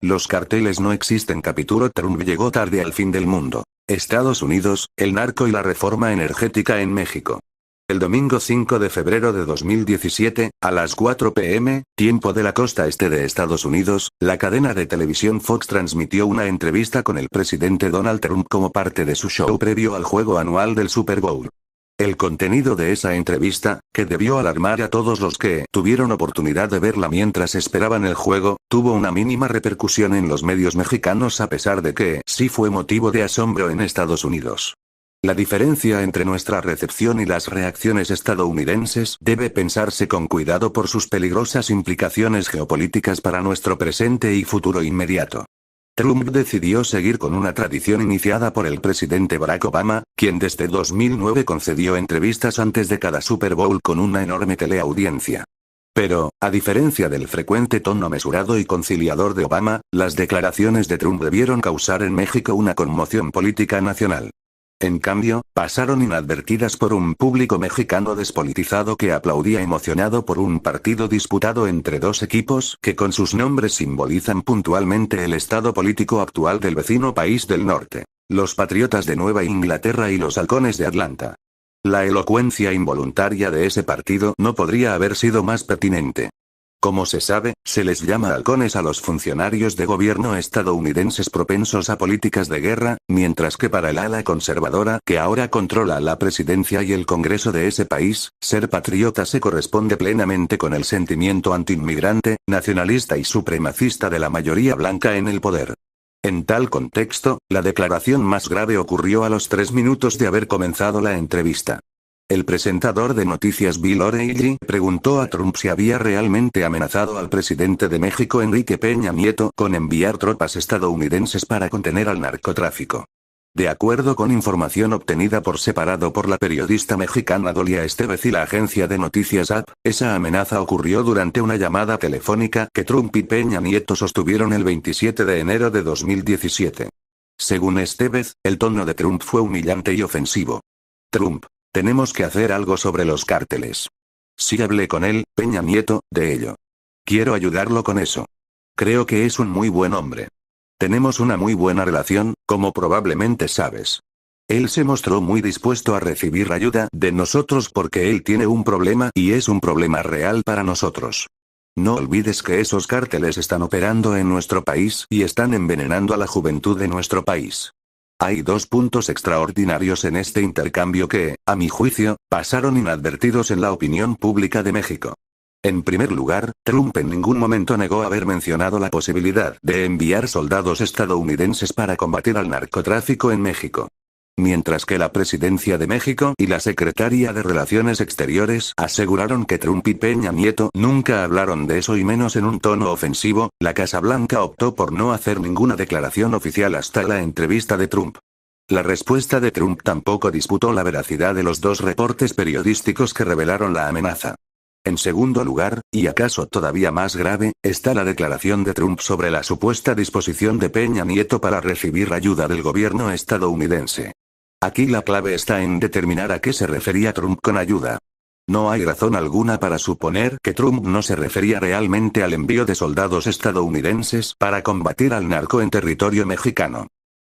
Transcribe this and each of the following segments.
Los carteles no existen. Capítulo Trump llegó tarde al fin del mundo. Estados Unidos, el narco y la reforma energética en México. El domingo 5 de febrero de 2017, a las 4 p.m., tiempo de la costa este de Estados Unidos, la cadena de televisión Fox transmitió una entrevista con el presidente Donald Trump como parte de su show previo al juego anual del Super Bowl. El contenido de esa entrevista, que debió alarmar a todos los que tuvieron oportunidad de verla mientras esperaban el juego, tuvo una mínima repercusión en los medios mexicanos a pesar de que sí fue motivo de asombro en Estados Unidos. La diferencia entre nuestra recepción y las reacciones estadounidenses debe pensarse con cuidado por sus peligrosas implicaciones geopolíticas para nuestro presente y futuro inmediato. Trump decidió seguir con una tradición iniciada por el presidente Barack Obama, quien desde 2009 concedió entrevistas antes de cada Super Bowl con una enorme teleaudiencia. Pero, a diferencia del frecuente tono mesurado y conciliador de Obama, las declaraciones de Trump debieron causar en México una conmoción política nacional. En cambio, pasaron inadvertidas por un público mexicano despolitizado que aplaudía emocionado por un partido disputado entre dos equipos que con sus nombres simbolizan puntualmente el estado político actual del vecino país del norte: los Patriotas de Nueva Inglaterra y los Halcones de Atlanta. La elocuencia involuntaria de ese partido no podría haber sido más pertinente. Como se sabe, se les llama halcones a los funcionarios de gobierno estadounidenses propensos a políticas de guerra, mientras que para el ala conservadora que ahora controla la presidencia y el Congreso de ese país, ser patriota se corresponde plenamente con el sentimiento antiinmigrante, nacionalista y supremacista de la mayoría blanca en el poder. En tal contexto, la declaración más grave ocurrió a los 3 minutos de haber comenzado la entrevista. El presentador de noticias Bill O'Reilly preguntó a Trump si había realmente amenazado al presidente de México Enrique Peña Nieto con enviar tropas estadounidenses para contener al narcotráfico. De acuerdo con información obtenida por separado por la periodista mexicana Dolia Estevez y la agencia de noticias AP, esa amenaza ocurrió durante una llamada telefónica que Trump y Peña Nieto sostuvieron el 27 de enero de 2017. Según Estevez, el tono de Trump fue humillante y ofensivo. Trump: tenemos que hacer algo sobre los cárteles. Sí, hablé con él, Peña Nieto, de ello. Quiero ayudarlo con eso. Creo que es un muy buen hombre. Tenemos una muy buena relación, como probablemente sabes. Él se mostró muy dispuesto a recibir ayuda de nosotros porque él tiene un problema y es un problema real para nosotros. No olvides que esos cárteles están operando en nuestro país y están envenenando a la juventud de nuestro país. Hay 2 puntos extraordinarios en este intercambio que, a mi juicio, pasaron inadvertidos en la opinión pública de México. En primer lugar, Trump en ningún momento negó haber mencionado la posibilidad de enviar soldados estadounidenses para combatir al narcotráfico en México. Mientras que la Presidencia de México y la Secretaría de Relaciones Exteriores aseguraron que Trump y Peña Nieto nunca hablaron de eso y menos en un tono ofensivo, la Casa Blanca optó por no hacer ninguna declaración oficial hasta la entrevista de Trump. La respuesta de Trump tampoco disputó la veracidad de los 2 reportes periodísticos que revelaron la amenaza. En segundo lugar, y acaso todavía más grave, está la declaración de Trump sobre la supuesta disposición de Peña Nieto para recibir ayuda del gobierno estadounidense. Aquí la clave está en determinar a qué se refería Trump con ayuda. No hay razón alguna para suponer que Trump no se refería realmente al envío de soldados estadounidenses para combatir al narco en territorio mexicano.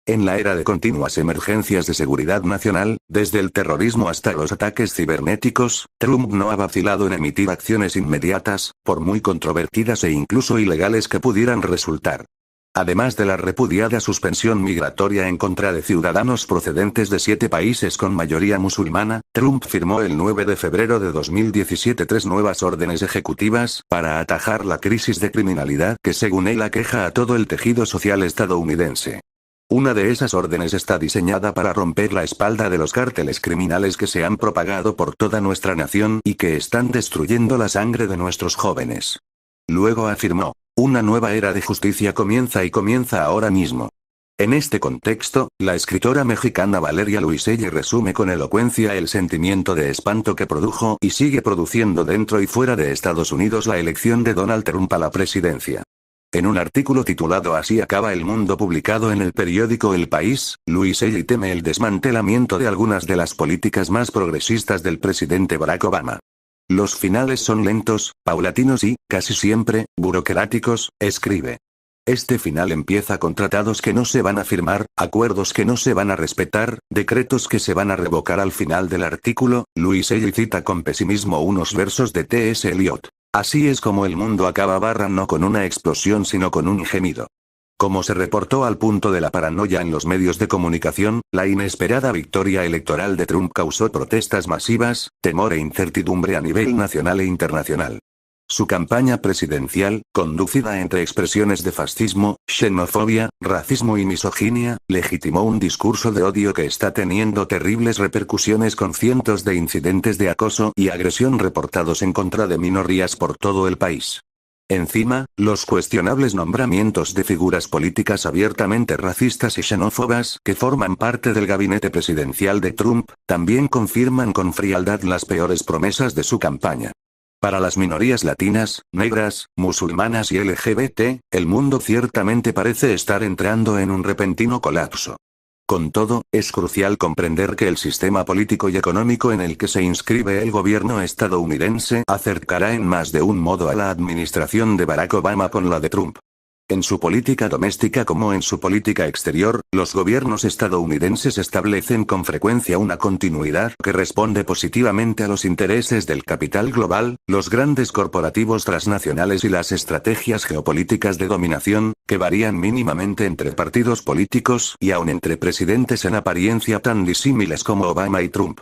En la era de continuas emergencias de seguridad nacional, desde el terrorismo hasta los ataques cibernéticos, Trump no ha vacilado en emitir acciones inmediatas, por muy controvertidas e incluso ilegales que pudieran resultar. Además de la repudiada suspensión migratoria en contra de ciudadanos procedentes de 7 países con mayoría musulmana, Trump firmó el 9 de febrero de 2017 3 nuevas órdenes ejecutivas para atajar la crisis de criminalidad que según él aqueja a todo el tejido social estadounidense. Una de esas órdenes está diseñada para romper la espalda de los cárteles criminales que se han propagado por toda nuestra nación y que están destruyendo la sangre de nuestros jóvenes. Luego afirmó: una nueva era de justicia comienza y comienza ahora mismo. En este contexto, la escritora mexicana Valeria Luiselli resume con elocuencia el sentimiento de espanto que produjo y sigue produciendo dentro y fuera de Estados Unidos la elección de Donald Trump a la presidencia. En un artículo titulado Así acaba el mundo publicado en el periódico El País, Luiselli teme el desmantelamiento de algunas de las políticas más progresistas del presidente Barack Obama. Los finales son lentos, paulatinos y, casi siempre, burocráticos, escribe. Este final empieza con tratados que no se van a firmar, acuerdos que no se van a respetar, decretos que se van a revocar. Al final del artículo, Louis Hay cita con pesimismo unos versos de T.S. Eliot. Así es como el mundo acaba no con una explosión sino con un gemido. Como se reportó al punto de la paranoia en los medios de comunicación, la inesperada victoria electoral de Trump causó protestas masivas, temor e incertidumbre a nivel nacional e internacional. Su campaña presidencial, conducida entre expresiones de fascismo, xenofobia, racismo y misoginia, legitimó un discurso de odio que está teniendo terribles repercusiones con cientos de incidentes de acoso y agresión reportados en contra de minorías por todo el país. Encima, los cuestionables nombramientos de figuras políticas abiertamente racistas y xenófobas que forman parte del gabinete presidencial de Trump, también confirman con frialdad las peores promesas de su campaña. Para las minorías latinas, negras, musulmanas y LGBT, el mundo ciertamente parece estar entrando en un repentino colapso. Con todo, es crucial comprender que el sistema político y económico en el que se inscribe el gobierno estadounidense acercará en más de un modo a la administración de Barack Obama con la de Trump. En su política doméstica como en su política exterior, los gobiernos estadounidenses establecen con frecuencia una continuidad que responde positivamente a los intereses del capital global, los grandes corporativos transnacionales y las estrategias geopolíticas de dominación, que varían mínimamente entre partidos políticos y aun entre presidentes en apariencia tan disímiles como Obama y Trump.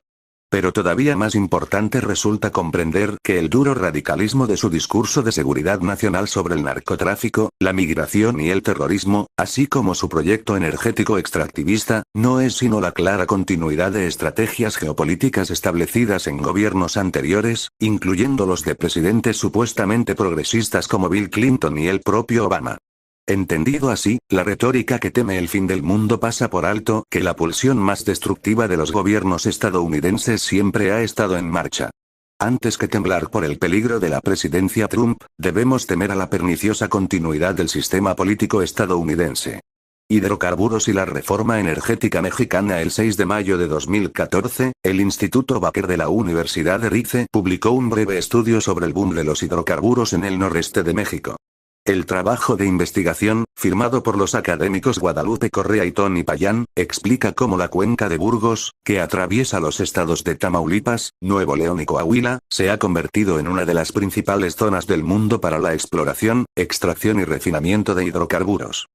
Pero todavía más importante resulta comprender que el duro radicalismo de su discurso de seguridad nacional sobre el narcotráfico, la migración y el terrorismo, así como su proyecto energético extractivista, no es sino la clara continuidad de estrategias geopolíticas establecidas en gobiernos anteriores, incluyendo los de presidentes supuestamente progresistas como Bill Clinton y el propio Obama. Entendido así, la retórica que teme el fin del mundo pasa por alto que la pulsión más destructiva de los gobiernos estadounidenses siempre ha estado en marcha. Antes que temblar por el peligro de la presidencia Trump, debemos temer a la perniciosa continuidad del sistema político estadounidense. Hidrocarburos y la reforma energética mexicana. El 6 de mayo de 2014, el Instituto Baker de la Universidad de Rice publicó un breve estudio sobre el boom de los hidrocarburos en el noreste de México. El trabajo de investigación, firmado por los académicos Guadalupe Correa y Tony Payán, explica cómo la cuenca de Burgos, que atraviesa los estados de Tamaulipas, Nuevo León y Coahuila, se ha convertido en una de las principales zonas del mundo para la exploración, extracción y refinamiento de hidrocarburos.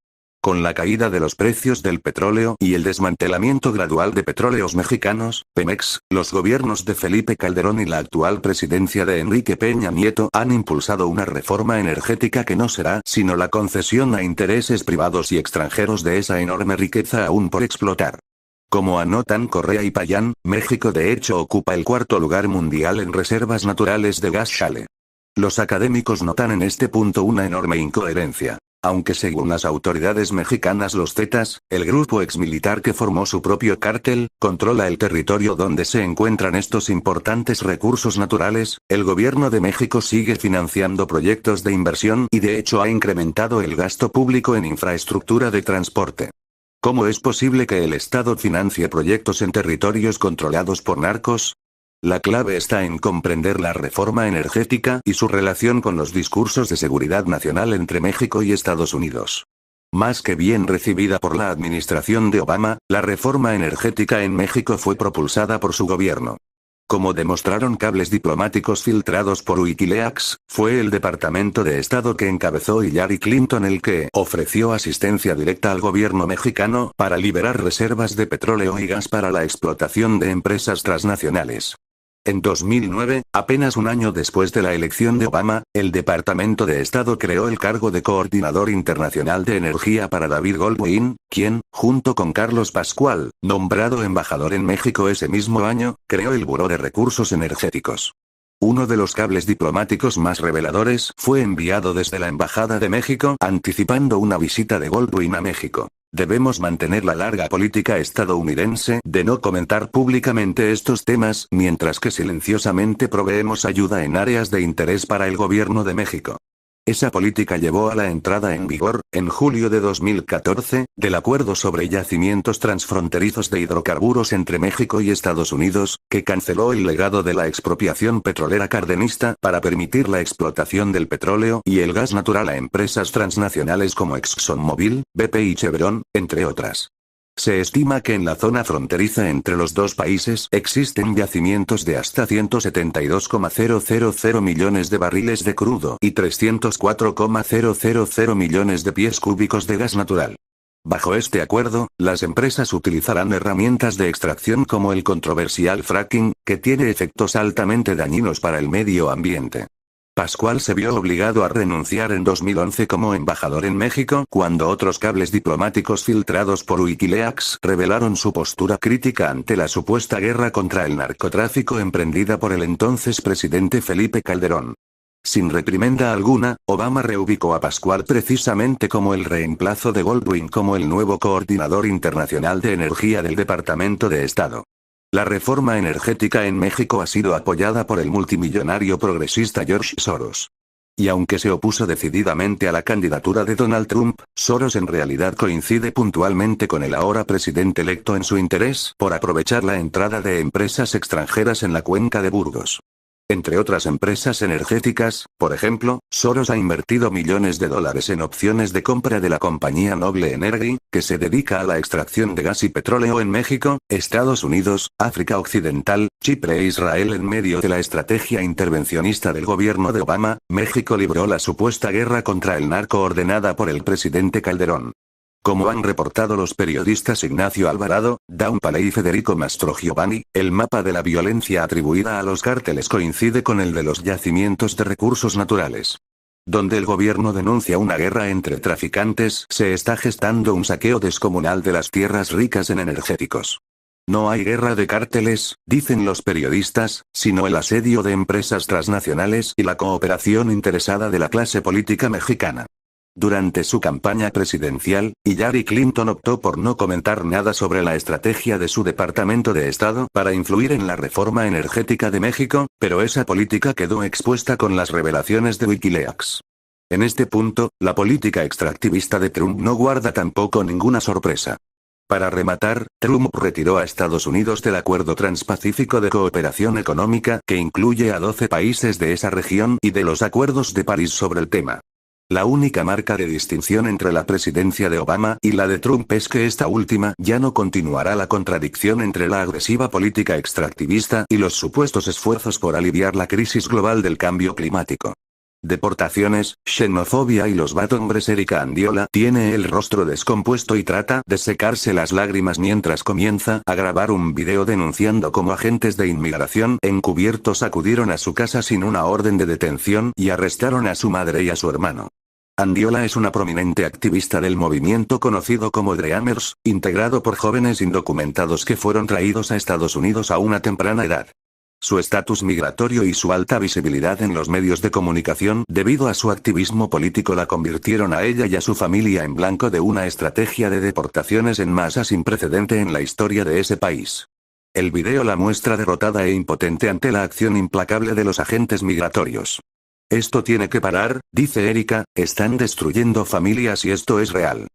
Con la caída de los precios del petróleo y el desmantelamiento gradual de Petróleos Mexicanos, Pemex, los gobiernos de Felipe Calderón y la actual presidencia de Enrique Peña Nieto han impulsado una reforma energética que no será sino la concesión a intereses privados y extranjeros de esa enorme riqueza aún por explotar. Como anotan Correa y Payán, México de hecho ocupa el cuarto lugar mundial en reservas naturales de gas shale. Los académicos notan en este punto una enorme incoherencia. Aunque según las autoridades mexicanas los Zetas, el grupo exmilitar que formó su propio cártel, controla el territorio donde se encuentran estos importantes recursos naturales, el gobierno de México sigue financiando proyectos de inversión y de hecho ha incrementado el gasto público en infraestructura de transporte. ¿Cómo es posible que el Estado financie proyectos en territorios controlados por narcos? La clave está en comprender la reforma energética y su relación con los discursos de seguridad nacional entre México y Estados Unidos. Más que bien recibida por la administración de Obama, la reforma energética en México fue propulsada por su gobierno. Como demostraron cables diplomáticos filtrados por Wikileaks, fue el Departamento de Estado que encabezó Hillary Clinton el que ofreció asistencia directa al gobierno mexicano para liberar reservas de petróleo y gas para la explotación de empresas transnacionales. En 2009, apenas un año después de la elección de Obama, el Departamento de Estado creó el cargo de Coordinador Internacional de Energía para David Goldwein, quien, junto con Carlos Pascual, nombrado embajador en México ese mismo año, creó el Buró de Recursos Energéticos. Uno de los cables diplomáticos más reveladores fue enviado desde la Embajada de México, anticipando una visita de Goldwein a México. Debemos mantener la larga política estadounidense de no comentar públicamente estos temas, mientras que silenciosamente proveemos ayuda en áreas de interés para el gobierno de México. Esa política llevó a la entrada en vigor, en julio de 2014, del Acuerdo sobre Yacimientos Transfronterizos de Hidrocarburos entre México y Estados Unidos, que canceló el legado de la expropiación petrolera cardenista para permitir la explotación del petróleo y el gas natural a empresas transnacionales como ExxonMobil, BP y Chevron, entre otras. Se estima que en la zona fronteriza entre los dos países existen yacimientos de hasta 172,000 millones de barriles de crudo y 304,000 millones de pies cúbicos de gas natural. Bajo este acuerdo, las empresas utilizarán herramientas de extracción como el controversial fracking, que tiene efectos altamente dañinos para el medio ambiente. Pascual se vio obligado a renunciar en 2011 como embajador en México cuando otros cables diplomáticos filtrados por Wikileaks revelaron su postura crítica ante la supuesta guerra contra el narcotráfico emprendida por el entonces presidente Felipe Calderón. Sin reprimenda alguna, Obama reubicó a Pascual precisamente como el reemplazo de Goldwyn como el nuevo coordinador internacional de energía del Departamento de Estado. La reforma energética en México ha sido apoyada por el multimillonario progresista George Soros. Y aunque se opuso decididamente a la candidatura de Donald Trump, Soros en realidad coincide puntualmente con el ahora presidente electo en su interés por aprovechar la entrada de empresas extranjeras en la cuenca de Burgos. Entre otras empresas energéticas, por ejemplo, Soros ha invertido millones de dólares en opciones de compra de la compañía Noble Energy, que se dedica a la extracción de gas y petróleo en México, Estados Unidos, África Occidental, Chipre e Israel. En medio de la estrategia intervencionista del gobierno de Obama, México libró la supuesta guerra contra el narco ordenada por el presidente Calderón. Como han reportado los periodistas Ignacio Alvarado, Dawn Paley y Federico Mastrogiovanni, el mapa de la violencia atribuida a los cárteles coincide con el de los yacimientos de recursos naturales. Donde el gobierno denuncia una guerra entre traficantes, se está gestando un saqueo descomunal de las tierras ricas en energéticos. No hay guerra de cárteles, dicen los periodistas, sino el asedio de empresas transnacionales y la cooperación interesada de la clase política mexicana. Durante su campaña presidencial, Hillary Clinton optó por no comentar nada sobre la estrategia de su Departamento de Estado para influir en la reforma energética de México, pero esa política quedó expuesta con las revelaciones de Wikileaks. En este punto, la política extractivista de Trump no guarda tampoco ninguna sorpresa. Para rematar, Trump retiró a Estados Unidos del Acuerdo Transpacífico de Cooperación Económica que incluye a 12 países de esa región y de los acuerdos de París sobre el tema. La única marca de distinción entre la presidencia de Obama y la de Trump es que esta última ya no continuará la contradicción entre la agresiva política extractivista y los supuestos esfuerzos por aliviar la crisis global del cambio climático. Deportaciones, xenofobia y los bad hombres. Erika Andiola tiene el rostro descompuesto y trata de secarse las lágrimas mientras comienza a grabar un video denunciando cómo agentes de inmigración encubiertos acudieron a su casa sin una orden de detención y arrestaron a su madre y a su hermano. Andiola es una prominente activista del movimiento conocido como Dreamers, integrado por jóvenes indocumentados que fueron traídos a Estados Unidos a una temprana edad. Su estatus migratorio y su alta visibilidad en los medios de comunicación debido a su activismo político la convirtieron a ella y a su familia en blanco de una estrategia de deportaciones en masa sin precedente en la historia de ese país. El video la muestra derrotada e impotente ante la acción implacable de los agentes migratorios. Esto tiene que parar, dice Erika, están destruyendo familias y esto es real.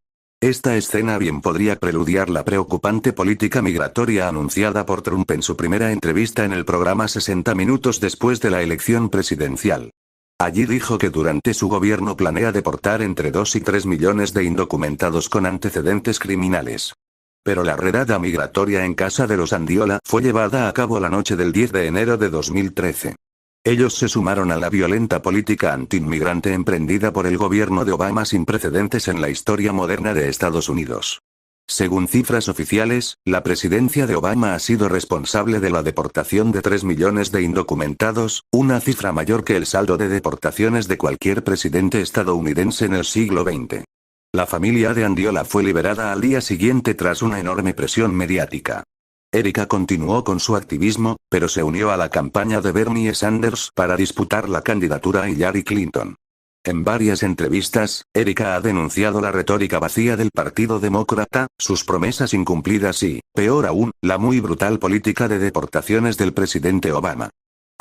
Esta escena bien podría preludiar la preocupante política migratoria anunciada por Trump en su primera entrevista en el programa 60 minutos después de la elección presidencial. Allí dijo que durante su gobierno planea deportar entre 2 y 3 millones de indocumentados con antecedentes criminales. Pero la redada migratoria en casa de los Andiola fue llevada a cabo la noche del 10 de enero de 2013. Ellos se sumaron a la violenta política antiinmigrante emprendida por el gobierno de Obama sin precedentes en la historia moderna de Estados Unidos. Según cifras oficiales, la presidencia de Obama ha sido responsable de la deportación de 3 millones de indocumentados, una cifra mayor que el saldo de deportaciones de cualquier presidente estadounidense en el siglo XX. La familia de Andiola fue liberada al día siguiente tras una enorme presión mediática. Erika continuó con su activismo, pero se unió a la campaña de Bernie Sanders para disputar la candidatura a Hillary Clinton. En varias entrevistas, Erika ha denunciado la retórica vacía del Partido Demócrata, sus promesas incumplidas y, peor aún, la muy brutal política de deportaciones del presidente Obama.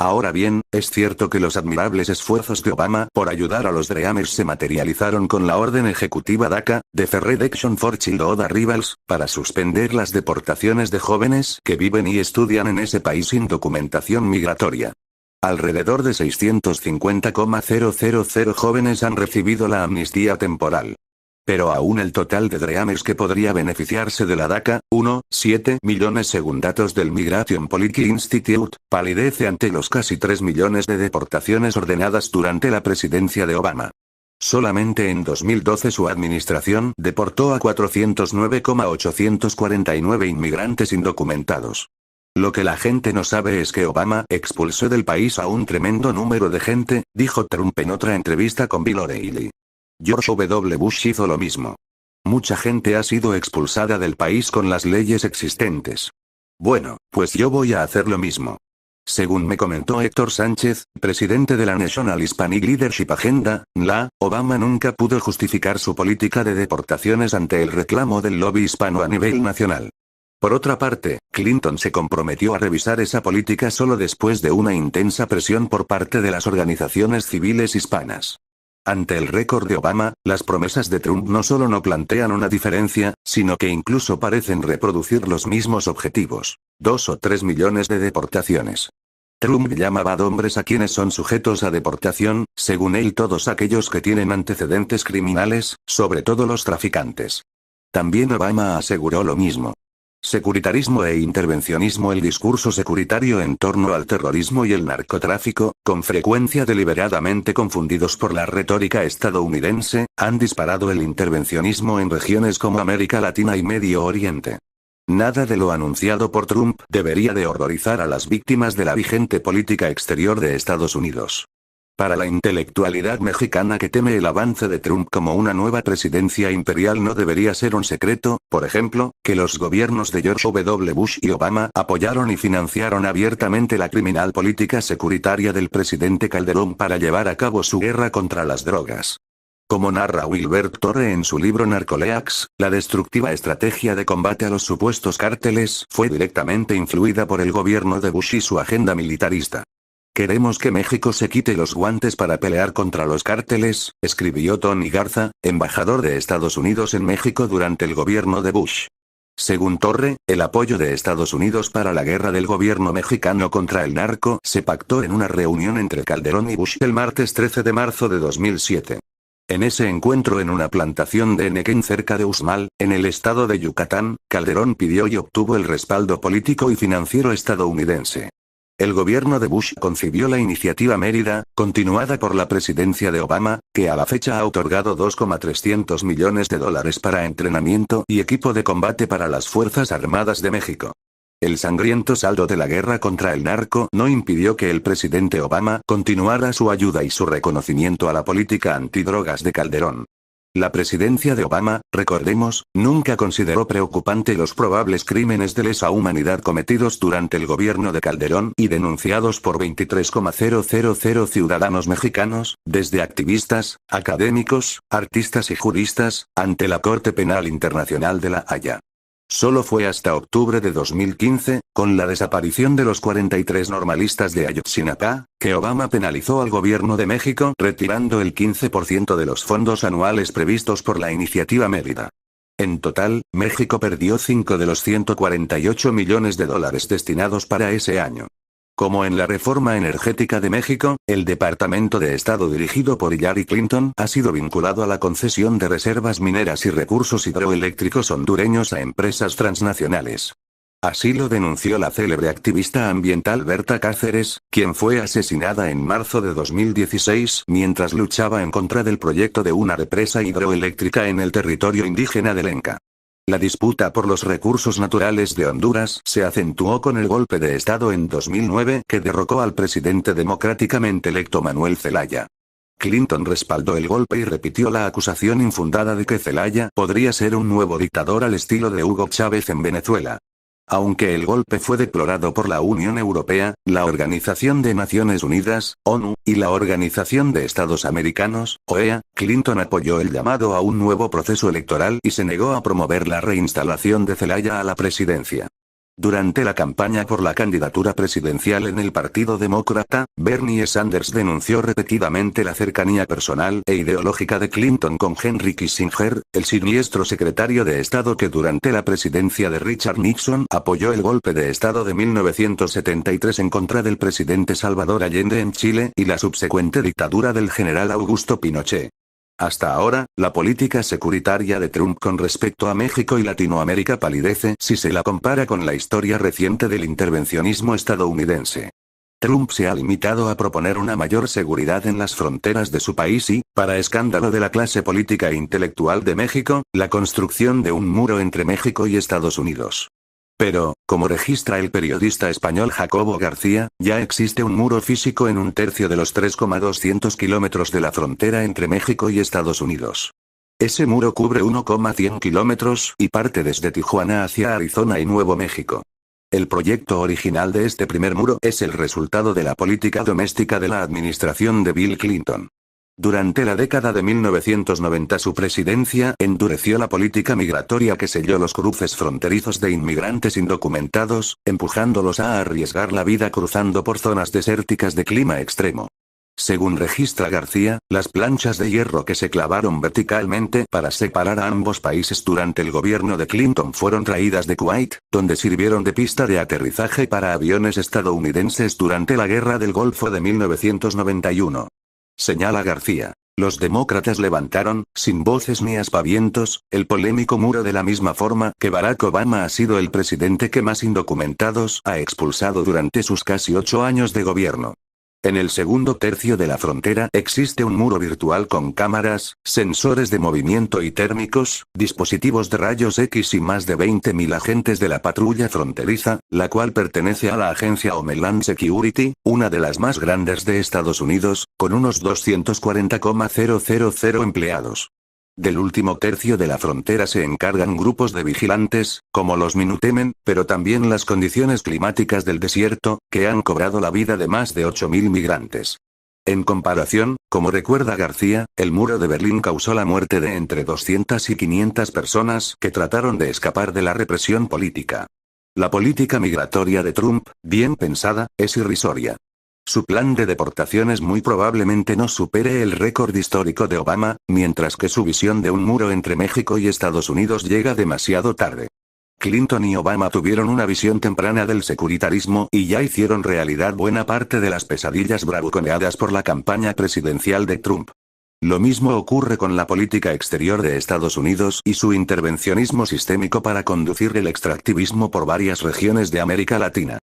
Ahora bien, es cierto que los admirables esfuerzos de Obama por ayudar a los Dreamers se materializaron con la orden ejecutiva DACA, Deferred Action for Childhood Arrivals, para suspender las deportaciones de jóvenes que viven y estudian en ese país sin documentación migratoria. Alrededor de 650,000 jóvenes han recibido la amnistía temporal. Pero aún el total de Dreamers que podría beneficiarse de la DACA, 1,7 millones según datos del Migration Policy Institute, palidece ante los casi 3 millones de deportaciones ordenadas durante la presidencia de Obama. Solamente en 2012 su administración deportó a 409,849 inmigrantes indocumentados. Lo que la gente no sabe es que Obama expulsó del país a un tremendo número de gente, dijo Trump en otra entrevista con Bill O'Reilly. George W. Bush hizo lo mismo. Mucha gente ha sido expulsada del país con las leyes existentes. Bueno, pues yo voy a hacer lo mismo. Según me comentó Héctor Sánchez, presidente de la National Hispanic Leadership Agenda, NLA, Obama nunca pudo justificar su política de deportaciones ante el reclamo del lobby hispano a nivel nacional. Por otra parte, Clinton se comprometió a revisar esa política solo después de una intensa presión por parte de las organizaciones civiles hispanas. Ante el récord de Obama, las promesas de Trump no solo no plantean una diferencia, sino que incluso parecen reproducir los mismos objetivos. 2 o 3 millones de deportaciones. Trump llama bad hombres a quienes son sujetos a deportación, según él todos aquellos que tienen antecedentes criminales, sobre todo los traficantes. También Obama aseguró lo mismo. Securitarismo e intervencionismo. El discurso securitario en torno al terrorismo y el narcotráfico, con frecuencia deliberadamente confundidos por la retórica estadounidense, han disparado el intervencionismo en regiones como América Latina y Medio Oriente. Nada de lo anunciado por Trump debería de horrorizar a las víctimas de la vigente política exterior de Estados Unidos. Para la intelectualidad mexicana que teme el avance de Trump como una nueva presidencia imperial, no debería ser un secreto, por ejemplo, que los gobiernos de George W. Bush y Obama apoyaron y financiaron abiertamente la criminal política securitaria del presidente Calderón para llevar a cabo su guerra contra las drogas. Como narra Wilbert Torre en su libro Narcoleaks, la destructiva estrategia de combate a los supuestos cárteles fue directamente influida por el gobierno de Bush y su agenda militarista. Queremos que México se quite los guantes para pelear contra los cárteles, escribió Tony Garza, embajador de Estados Unidos en México durante el gobierno de Bush. Según Torre, el apoyo de Estados Unidos para la guerra del gobierno mexicano contra el narco se pactó en una reunión entre Calderón y Bush el martes 13 de marzo de 2007. En ese encuentro en una plantación de Nequén cerca de Uxmal, en el estado de Yucatán, Calderón pidió y obtuvo el respaldo político y financiero estadounidense. El gobierno de Bush concibió la iniciativa Mérida, continuada por la presidencia de Obama, que a la fecha ha otorgado $2,300 millones para entrenamiento y equipo de combate para las Fuerzas Armadas de México. El sangriento saldo de la guerra contra el narco no impidió que el presidente Obama continuara su ayuda y su reconocimiento a la política antidrogas de Calderón. La presidencia de Obama, recordemos, nunca consideró preocupante los probables crímenes de lesa humanidad cometidos durante el gobierno de Calderón y denunciados por 23,000 ciudadanos mexicanos, desde activistas, académicos, artistas y juristas, ante la Corte Penal Internacional de La Haya. Solo fue hasta octubre de 2015, con la desaparición de los 43 normalistas de Ayotzinapa, que Obama penalizó al gobierno de México retirando el 15% de los fondos anuales previstos por la iniciativa Mérida. En total, México perdió 5 de los $148 millones destinados para ese año. Como en la reforma energética de México, el Departamento de Estado dirigido por Hillary Clinton ha sido vinculado a la concesión de reservas mineras y recursos hidroeléctricos hondureños a empresas transnacionales. Así lo denunció la célebre activista ambiental Berta Cáceres, quien fue asesinada en marzo de 2016 mientras luchaba en contra del proyecto de una represa hidroeléctrica en el territorio indígena de Lenca. La disputa por los recursos naturales de Honduras se acentuó con el golpe de Estado en 2009 que derrocó al presidente democráticamente electo Manuel Zelaya. Clinton respaldó el golpe y repitió la acusación infundada de que Zelaya podría ser un nuevo dictador al estilo de Hugo Chávez en Venezuela. Aunque el golpe fue deplorado por la Unión Europea, la Organización de Naciones Unidas, ONU, y la Organización de Estados Americanos, OEA, Clinton apoyó el llamado a un nuevo proceso electoral y se negó a promover la reinstalación de Zelaya a la presidencia. Durante la campaña por la candidatura presidencial en el Partido Demócrata, Bernie Sanders denunció repetidamente la cercanía personal e ideológica de Clinton con Henry Kissinger, el siniestro secretario de Estado que durante la presidencia de Richard Nixon apoyó el golpe de Estado de 1973 en contra del presidente Salvador Allende en Chile y la subsecuente dictadura del general Augusto Pinochet. Hasta ahora, la política securitaria de Trump con respecto a México y Latinoamérica palidece si se la compara con la historia reciente del intervencionismo estadounidense. Trump se ha limitado a proponer una mayor seguridad en las fronteras de su país y, para escándalo de la clase política e intelectual de México, la construcción de un muro entre México y Estados Unidos. Pero, como registra el periodista español Jacobo García, ya existe un muro físico en un tercio de los 3,200 kilómetros de la frontera entre México y Estados Unidos. Ese muro cubre 1,100 kilómetros y parte desde Tijuana hacia Arizona y Nuevo México. El proyecto original de este primer muro es el resultado de la política doméstica de la administración de Bill Clinton. Durante la década de 1990 su presidencia endureció la política migratoria que selló los cruces fronterizos de inmigrantes indocumentados, empujándolos a arriesgar la vida cruzando por zonas desérticas de clima extremo. Según registra García, las planchas de hierro que se clavaron verticalmente para separar a ambos países durante el gobierno de Clinton fueron traídas de Kuwait, donde sirvieron de pista de aterrizaje para aviones estadounidenses durante la Guerra del Golfo de 1991. Señala García. Los demócratas levantaron, sin voces ni aspavientos, el polémico muro de la misma forma que Barack Obama ha sido el presidente que más indocumentados ha expulsado durante sus casi 8 años de gobierno. En el segundo tercio de la frontera existe un muro virtual con cámaras, sensores de movimiento y térmicos, dispositivos de rayos X y más de 20.000 agentes de la patrulla fronteriza, la cual pertenece a la agencia Homeland Security, una de las más grandes de Estados Unidos, con unos 240,000 empleados. Del último tercio de la frontera se encargan grupos de vigilantes, como los Minutemen, pero también las condiciones climáticas del desierto, que han cobrado la vida de más de 8.000 migrantes. En comparación, como recuerda García, el muro de Berlín causó la muerte de entre 200 y 500 personas que trataron de escapar de la represión política. La política migratoria de Trump, bien pensada, es irrisoria. Su plan de deportaciones muy probablemente no supere el récord histórico de Obama, mientras que su visión de un muro entre México y Estados Unidos llega demasiado tarde. Clinton y Obama tuvieron una visión temprana del securitarismo y ya hicieron realidad buena parte de las pesadillas bravuconeadas por la campaña presidencial de Trump. Lo mismo ocurre con la política exterior de Estados Unidos y su intervencionismo sistémico para conducir el extractivismo por varias regiones de América Latina.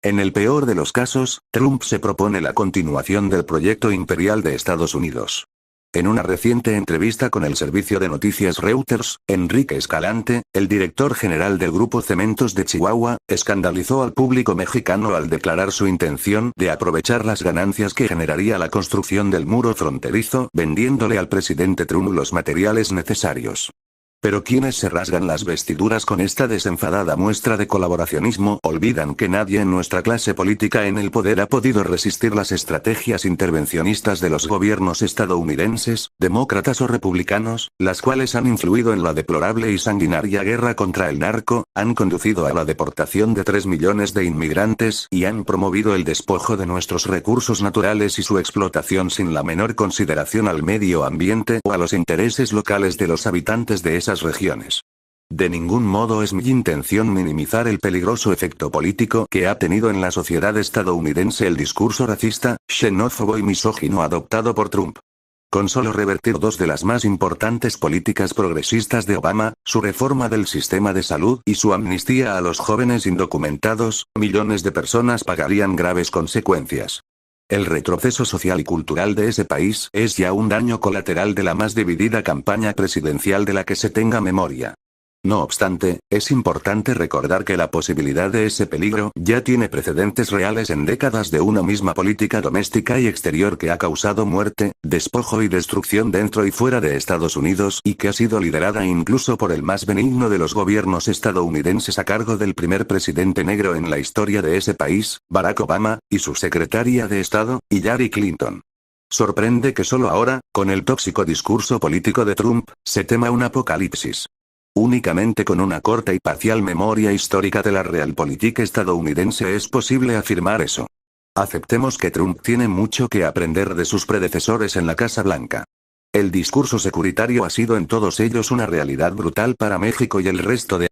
En el peor de los casos, Trump se propone la continuación del proyecto imperial de Estados Unidos. En una reciente entrevista con el servicio de noticias Reuters, Enrique Escalante, el director general del Grupo Cementos de Chihuahua, escandalizó al público mexicano al declarar su intención de aprovechar las ganancias que generaría la construcción del muro fronterizo vendiéndole al presidente Trump los materiales necesarios. Pero quienes se rasgan las vestiduras con esta desenfadada muestra de colaboracionismo olvidan que nadie en nuestra clase política en el poder ha podido resistir las estrategias intervencionistas de los gobiernos estadounidenses, demócratas o republicanos, las cuales han influido en la deplorable y sanguinaria guerra contra el narco, han conducido a la deportación de 3 millones de inmigrantes y han promovido el despojo de nuestros recursos naturales y su explotación sin la menor consideración al medio ambiente o a los intereses locales de los habitantes de esas regiones. De ningún modo es mi intención minimizar el peligroso efecto político que ha tenido en la sociedad estadounidense el discurso racista, xenófobo y misógino adoptado por Trump. Con solo revertir 2 de las más importantes políticas progresistas de Obama, su reforma del sistema de salud y su amnistía a los jóvenes indocumentados, millones de personas pagarían graves consecuencias. El retroceso social y cultural de ese país es ya un daño colateral de la más dividida campaña presidencial de la que se tenga memoria. No obstante, es importante recordar que la posibilidad de ese peligro ya tiene precedentes reales en décadas de una misma política doméstica y exterior que ha causado muerte, despojo y destrucción dentro y fuera de Estados Unidos y que ha sido liderada incluso por el más benigno de los gobiernos estadounidenses a cargo del primer presidente negro en la historia de ese país, Barack Obama, y su secretaria de Estado, Hillary Clinton. Sorprende que solo ahora, con el tóxico discurso político de Trump, se tema un apocalipsis. Únicamente con una corta y parcial memoria histórica de la realpolitik estadounidense es posible afirmar eso. Aceptemos que Trump tiene mucho que aprender de sus predecesores en la Casa Blanca. El discurso securitario ha sido en todos ellos una realidad brutal para México y el resto de